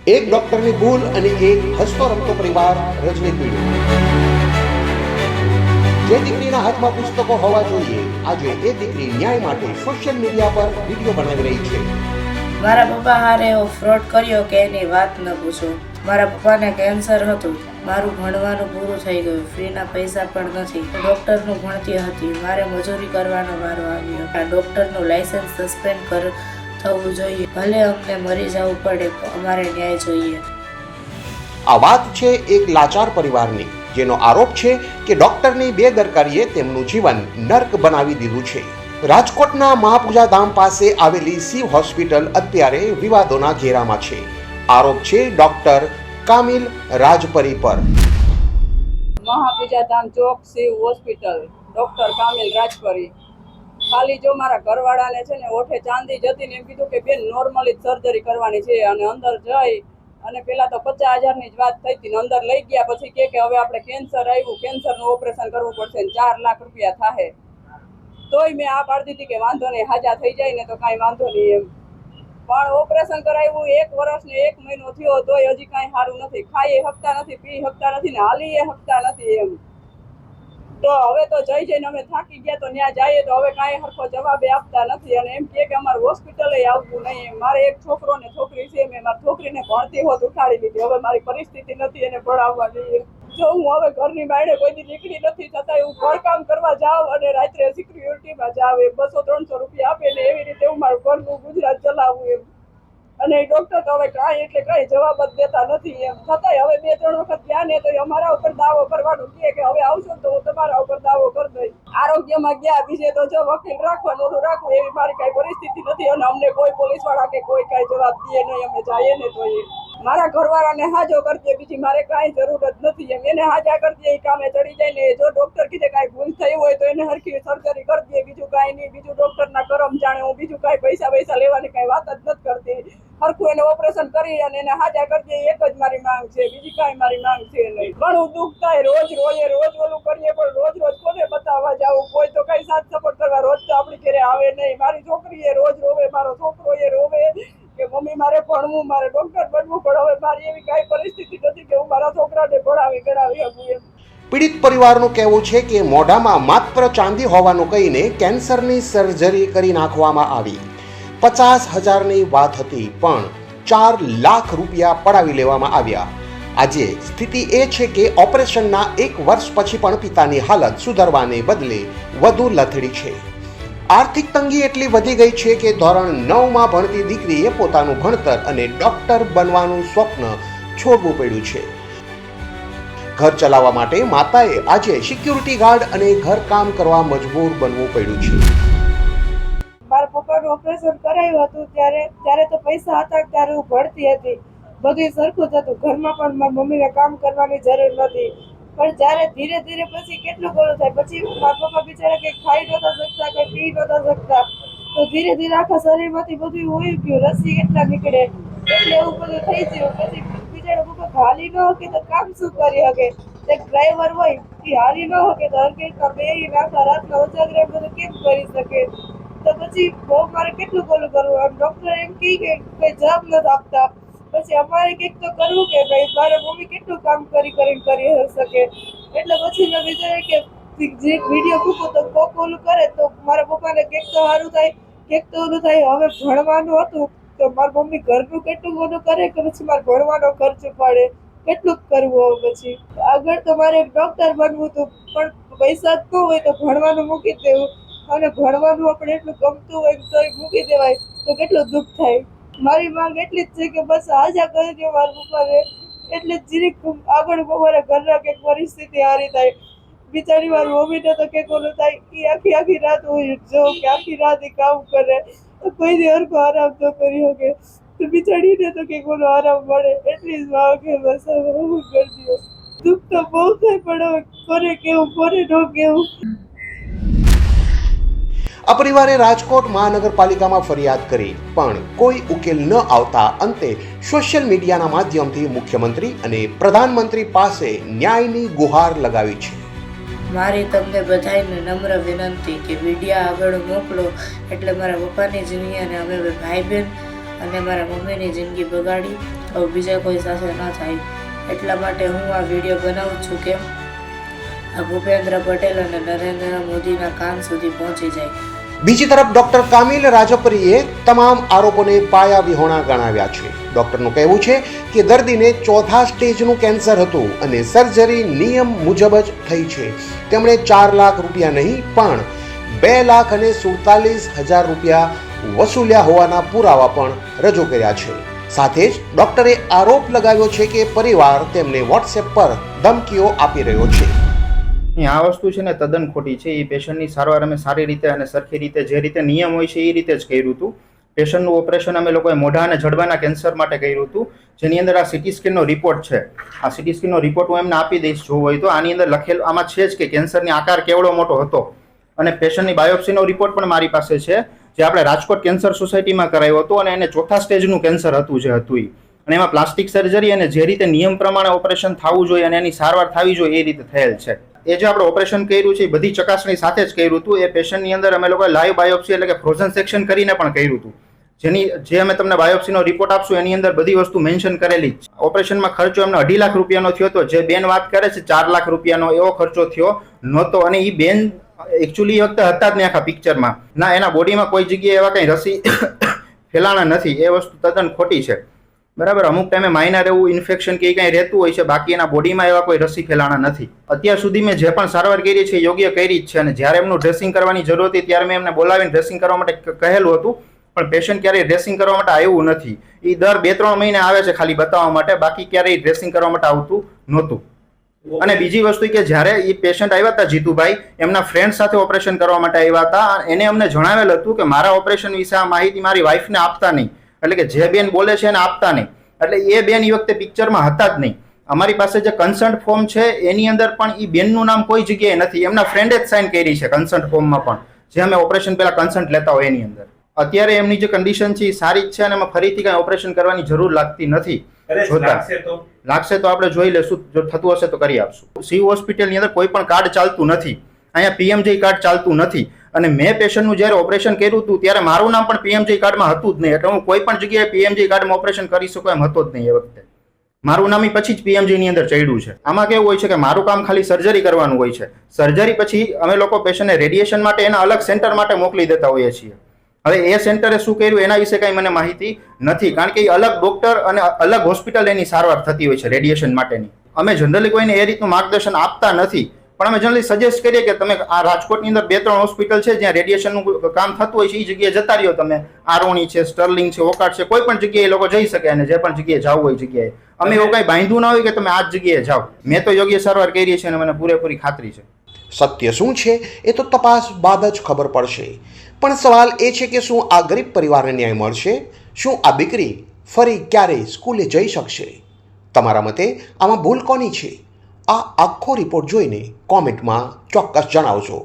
એક ડોક્ટરની ભૂલ અને એક હસતો રમતો પરિવાર રજની પીડ્યો. જે દીકરીના હાથમાં પુસ્તકો હોવા જોઈએ, આજે એ દીકરી ન્યાય માટે સોશિયલ મીડિયા પર વિડીયો બનાવી રહી છે. મારા પપ્પા હારે એવો ફ્રોડ કર્યો કે એની વાત ન પૂછો. મારા પપ્પાને કેન્સર હતું. મારું ભણવાનું પૂરું થઈ ગયું. ફીના પૈસા પણ નથી. ડૉક્ટરનું ભણતી હતી. મારે મજૂરી કરવાનો વારો આવ્યો. આ ડૉક્ટરનું લાયસન્સ સસ્પેન્ડ થવું જોઈએ. ભલે અમને મરી જવું પડે, અમારે ન્યાય જોઈએ. આ વાત છે એક લાચાર પરિવારની, જેનો આરોપ છે કે ડોક્ટરની બેદરકારીએ તેમનું જીવન નર્ક બનાવી દીધું છે. રાજકોટના મહાપૂજા ધામ પાસે આવેલી શિવ હોસ્પિટલ અત્યારે વિવાદોના ઘેરામાં છે. આરોપ છે ડોક્ટર કામિલ રાજપરી પર. મહાપૂજા ધામ ચોક શિવ હોસ્પિટલ, ડોક્ટર કામિલ રાજપરી. ખાલી જો મારા ઘરવાળાને છે ને ઓઠે ચાંદી જતી ને એમ કીધું કે બેન નોર્મલી સર્જરી કરવાની છે, અને અંદર જઈ અને પેલા તો 50,000 ની જ વાત થઈ હતી ને અંદર લઈ ગયા પછી કે હવે આપણે કેન્સર આવ્યું, કેન્સરનું ઓપરેશન કરવું પડશે ને 4 લાખ રૂપિયા થાય. તોય મેં આ પાડી દીધી કે વાંધો નહીં, હાજા થઈ જાય ને તો કાંઈ વાંધો નહીં એમ. પણ ઓપરેશન કરાવ્યું 1 વર્ષ ને 1 મહિનો થયો તોય હજી કાંઈ સારું નથી. ખાઈ શકતા નથી, પી શકતા નથી ને હાલી શકતા નથી એમ. તો હવે તો જઈને અમે થાકી ગયા તો ત્યાં જઈએ તો હવે કાંઈ સરખો જવાબ આપતા નથી અને એમ કે અમારે હોસ્પિટલે આવવું નહીં. મારે એક છોકરો ને છોકરી છે, મેં મારી છોકરીને ભણતી હોત ઉઠાડી લીધી. હવે મારી પરિસ્થિતિ નથી એને ભણાવવા જોઈએ. જો હું હવે ઘરની બાયણે કોઈની દીકરી નથી, છતાંય હું ઘરકામ કરવા જાઉં અને રાત્રે સિક્યુરિટીમાં જાઉં, 200-300 રૂપિયા આપે ને એવી રીતે હું મારું ઘરનું ગુજરાત ચલાવું એમ. અને એ ડૉક્ટર તો હવે કાંઈ જવાબ જ દેતા નથી એમ. છતાંય હવે 2-3 વખત ગયા ને તો અમારા ઉપર દાવો કરવાનું કહે કે હવે આવશો તો હું તમારા ઉપર દાવો કરી દઈશ. આરોગ્યમાં ગયા બીજે તો જો વકીલ રાખવાનું ઓલું રાખવું એવી મારી કાંઈ પરિસ્થિતિ નથી અને અમને કોઈ પોલીસવાળા કે કોઈ કાંઈ જવાબ દે નહીં. અમે જઈએ ને તો મારા ઘરવાળાને હાજો કરી દે, બીજી મારે કાંઈ જરૂર જ નથી એમ. એને હાજા કરી દે, એ કામે ચડી જાય ને જો ડૉક્ટર કીધે કાંઈ ભૂલ થઈ હોય તો એને હરખી સર્જરી કરી દે, બીજું કાંઈ નહીં. બીજું ડૉક્ટરના કરમ જાણે. હું બીજું કાંઈ પૈસા લેવાની કાંઈ વાત જ નથી કરતી. હરખું એને ઓપરેશન કરી અને એને હાજા કરી દે, એક જ મારી માંગ છે, બીજી કાંઈ મારી માંગ છે નહીં. ઘણું દુઃખ થાય, રોજ ઓલું કરીએ પણ રોજ કોને બતાવવા જાવું? કોઈ તો કાંઈ સાથ સપોર્ટ કરવા રોજ તો આપણી ઘરે આવે નહીં. મારી છોકરી રોજ રોવે, મારો છોકરો રોવે કે મમ્મી મારે ભણવું, મારે ડૉક્ટર બનવું, પણ હવે મારી એવી કાંઈ પરિસ્થિતિ નથી કે હું મારા છોકરાને ભણાવી શકું એમ. પીડિત પરિવારનું કહેવું છે કે મોઢામાં માત્ર ચાંદી હોવાનું કહીને કેન્સરની સર્જરી કરી નાખવામાં આવી. 50,000ની વાત હતી પણ 4 લાખ રૂપિયા પડાવી લેવામાં આવ્યા. આજે સ્થિતિ એ છે કે ઓપરેશનના 1 વર્ષ પછી પણ પિતાની હાલત સુધરવાને બદલે વધુ લથડી છે. આર્થિક તંગી એટલી વધી ગઈ છે કે ધોરણ 9માં ભણતી દીકરીએ પોતાનું ભણતર અને ડોક્ટર બનવાનું સ્વપ્ન છોડવું પડ્યું છે. ઘર ચલાવવા માટે માતાએ આજે સિક્યુરિટી ગાર્ડ અને ઘરકામ કરવા મજબૂર બનવું પડ્યું છે. મારા પપ્પાનું ઓપરેશન કરાયું હતું ત્યારે તો પૈસા હતા, ત્યારે હું ભણતી હતી, બધું સરખું જ હતું. ઘરમાં પણ મારી મમ્મીને કામ કરવાની જરૂર નથી. પણ જ્યારે ધીરે ધીરે પછી કેટલું ઘણું થાય, પછી મારા પપ્પા બિચારા કંઈ ખાઈ નહોતા શકતા, કંઈ પી નહોતા શકતા, તો ધીરે ધીરે આખા શરીરમાંથી બધું હોઈ ગયું, રસી એટલા નીકળે એટલે એવું બધું થઈ ગયું. પછી બિચારા પપ્પા હાલી ન શકે તો કામ શું કરી શકે? એક ડ્રાઈવર હોય એ હાલી ન શકે તો હરકેટમાં બેહીને આખા રાતના ઉજાગરા બધું કેમ કરી શકે? તો પછી બહુ મારે કેટલું બોલું કરવું. આમ ડૉક્ટર એમ કહે કે કોઈ જવાબ નથી આપતા. પછી અમારે કંઈક તો કરવું કે ભાઈ, મારા મમ્મી કેટલું કામ કરી શકે? એટલે પછી મેં વિચાર્યું કે જે વિડીયો મૂકું તો કોક ઓલું કરે તો મારા પપ્પાને કંઈક તો સારું થાય, કંઈક તો ઓલું થાય. હવે ભણવાનું હતું તો મારી મમ્મી ઘરનું કેટલું બધું કરે કે પછી મારે ભણવાનો ખર્ચ પડે, કેટલું કરવું? હવે પછી આગળ તો મારે એક ડૉક્ટર બનવું હતું, પણ પૈસા જ ન હોય તો ભણવાનું મૂકી દેવું. અને ભણવાનું આપણે એટલું ગમતું હોય તો મૂકી દેવાય તો કેટલું દુઃખ થાય. મારી માંગ એટલી જ છે કે બસ હાજા કરી દો મારા પપ્પાને, એટલે જીરીક આગળ મારા ઘરના કંઈક પરિસ્થિતિ સારી થાય. બિચારી મારી મમ્મીને તો કંઈક ઓલું થાય, એ આખી રાત હું જોઉં કે આખી રાત એ કામ કરે તો કોઈ દી હરખો આરામ તો કરી શકે, તો બિચારીને તો કંઈક ઓલો આરામ મળે એટલી જ માંગ છે. બસ હવે હું કરી દો. દુઃખ તો બહુ થાય પણ હવે કોને કેવું કોને ન કેવું. આ પરિવારે રાજકોટ મહાનગરપાલિકામાં ફરિયાદ કરી પણ કોઈ ઉકેલ ન આવતા અંતે સોશિયલ મીડિયાના માધ્યમથી મુખ્યમંત્રી અને પ્રધાનમંત્રી પાસે ન્યાયની ગુહાર લગાવી છે. મારી તમને બધાને નમ્ર વિનંતી કે મીડિયા આગળ મોકલો એટલે મારા પપ્પાની જિંદગી અને અમે ભાઈ બહેન અને મારા મમ્મીની જિંદગી બગાડી અથવા બીજા કોઈ સાથે ન થાય. એટલા માટે હું આ વિડીયો બનાવું છું કે આ ભૂપેન્દ્ર પટેલ અને નરેન્દ્ર મોદીના કાન સુધી પહોંચી જાય. બીજી તરફ ડોક્ટર કામિલ રાજપરીએ તમામ આરોપોને પાયા વિહોણા ગણાવ્યા છે. ડોક્ટરનું કહેવું છે કે દર્દીને 4થા સ્ટેજનું કેન્સર હતું અને સર્જરી નિયમ મુજબ જ થઈ છે. તેમણે 4 લાખ રૂપિયા નહીં પણ 2,47,000 રૂપિયા વસૂલ્યા હોવાના પુરાવા પણ રજૂ કર્યા છે. સાથે જ ડોક્ટરે આરોપ લગાવ્યો છે કે પરિવાર તેમને વોટ્સએપ પર ધમકીઓ આપી રહ્યો છે. આ વસ્તુ છે ને તદ્દન ખોટી છે. એ પેશન્ટની સારવાર અમે સારી રીતે અને સરખી રીતે જે રીતે નિયમ હોય છે એ રીતે જ કર્યું હતું. પેશન્ટનું ઓપરેશન અમે લોકોએ મોઢા અને જડબાના કેન્સર માટે કર્યું હતું, જેની અંદર આ સીટી સ્કેનનો રિપોર્ટ છે. આ સીટી સ્કેનનો રિપોર્ટ હું એમને આપી દઈશ જોવો હોય તો. આની અંદર લખેલું આમાં છે જ કે કેન્સરની આકાર કેવડો મોટો હતો, અને પેશન્ટની બાયોપ્સીનો રિપોર્ટ પણ મારી પાસે છે, જે આપણે રાજકોટ કેન્સર સોસાયટીમાં કરાયો હતો, અને એને 4થા સ્ટેજનું કેન્સર હતું જે હતું એ. અને એમાં પ્લાસ્ટિક સર્જરી અને જે રીતે નિયમ પ્રમાણે ઓપરેશન થવું જોઈએ અને એની સારવાર થવી જોઈએ એ રીતે થયેલ છે. એ જે આપણે ઓપરેશન કર્યું છે એ બધી ચકાસણી સાથે જ કર્યું હતું. એ પેશન્ટની અંદર અમે લોકો લાઈવ બાયોપ્સી એટલે કે ફ્રોઝન સેક્શન કરીને પણ કર્યું હતું, જે અમે તમને બાયોપ્સીનો રિપોર્ટ આપશું એની અંદર બધી વસ્તુ મેન્શન કરેલી જ. ઓપરેશનમાં ખર્ચો એમને 2.5 લાખ રૂપિયાનો થયો હતો. જે બેન વાત કરે છે 4 લાખ રૂપિયાનો, એવો ખર્ચો થયો નહોતો. અને એ બેન એકચ્યુઅલી એ વખતે હતા જ નહીં આખા પિક્ચરમાં. ના એના બોડીમાં કોઈ જગ્યાએ એવા કંઈ રસી ફેલાણા નથી. એ વસ્તુ તદ્દન ખોટી છે. બરાબર, અમુક ટાઈમે માઇનર એવું ઇન્ફેક્શન કે કંઈ રહેતું હોય છે, બાકી એના બોડીમાં એવા કોઈ રસી ફેલાણા નથી. અત્યાર સુધી મેં જે પણ સારવાર કરી છે યોગ્ય કરી જ છે. અને જ્યારે એમનું ડ્રેસિંગ કરવાની જરૂર હતી ત્યારે મેં એમને બોલાવીને ડ્રેસિંગ કરવા માટે કહેલું હતું, પણ પેશન્ટ ક્યારેય ડ્રેસિંગ કરવા માટે આવ્યું નથી. એ દર 2-3 મહિને આવે છે ખાલી બતાવવા માટે, બાકી ક્યારેય ડ્રેસિંગ કરવા માટે આવતું નહોતું. અને બીજી વસ્તુ કે જ્યારે એ પેશન્ટ આવ્યા હતા જીતુભાઈ, એમના ફ્રેન્ડ સાથે ઓપરેશન કરવા માટે આવ્યા હતા. એને અમને જણાવેલ હતું કે મારા ઓપરેશન વિશે આ માહિતી મારી વાઈફને આપતા નહીં, એટલે કે જે બેન બોલે છે એને આપતા નહીં. એટલે એ બેન એ વખતે પિક્ચરમાં હતા જ નહીં. અમારી પાસે જે કન્સન્ટ ફોર્મ છે એની અંદર પણ એ બેનનું નામ કોઈ જગ્યાએ નથી. એમના ફ્રેન્ડે જ સાઇન કરી છે કન્સન્ટ ફોર્મમાં પણ, જે અમે ઓપરેશન પહેલા કન્સન્ટ લેતા હોય એની અંદર. અત્યારે એમની જે કન્ડિશન છે એ સારી જ છે અને એમાં ફરીથી કઈ ઓપરેશન કરવાની જરૂર લાગતી નથી. લાગશે તો આપણે જોઈ લેશું, જો થતું હશે તો કરી આપશું. સિવિલ હોસ્પિટલની અંદર કોઈ પણ કાર્ડ ચાલતું નથી. અહીંયા પીએમજે કાર્ડ ચાલતું નથી. અને મેં પેશન્ટનું જ્યારે ઓપરેશન કર્યું હતું ત્યારે મારું નામ પણ પીએમજે કાર્ડમાં હતું જ નહીં. એટલે હું કોઈ પણ જગ્યાએ પીએમજે કાર્ડમાં ઓપરેશન કરી શકું એમ હતો જ નહીં. એ વખતે મારું નામ પછી જ પીએમજે ની અંદર ચડ્યું છે. આમાં કેવું હોય છે કે મારું કામ ખાલી સર્જરી કરવાનું હોય છે. સર્જરી પછી અમે લોકો પેશન્ટને રેડિયેશન માટે એના અલગ સેન્ટર માટે મોકલી દેતા હોઈએ છીએ. હવે એ સેન્ટરે શું કર્યું એના વિશે કઈ મને માહિતી નથી, કારણ કે એ અલગ ડોક્ટર અને અલગ હોસ્પિટલ એની સારવાર થતી હોય છે રેડિયેશન માટેની. અમે જનરલી કોઈને એ રીતનું માર્ગદર્શન આપતા નથી, પણ અમે જનરલી સજેસ્ટ કરીએ કે તમે આ રાજકોટની અંદર 2-3 હોસ્પિટલ છે જ્યાં રેડિયેશનનું કામ થતું હોય છે, એ જગ્યાએ જતા રહ્યો તમે. આરોણી છે, સ્ટર્લિંગ છે, ઓકાટ છે, કોઈ પણ જગ્યાએ લોકો જઈ શકે અને જે પણ જગ્યાએ જવું હોય જગ્યાએ. અમે એવું કઈ બાંધ્યું ના હોય કે તમે આ જ જગ્યાએ જાઓ. મેં તો યોગ્ય સારવાર કરી છે અને મને પૂરેપૂરી ખાતરી છે. સત્ય શું છે એ તો તપાસ બાદ જ ખબર પડશે. પણ સવાલ એ છે કે શું આ ગરીબ પરિવારને ન્યાય મળશે? શું આ દીકરી ફરી ક્યારે સ્કૂલે જઈ શકશે? તમારા મતે આમાં ભૂલ કોની છે? આ આખો રિપોર્ટ જોઈને કોમેન્ટમાં ચોક્કસ જણાવજો.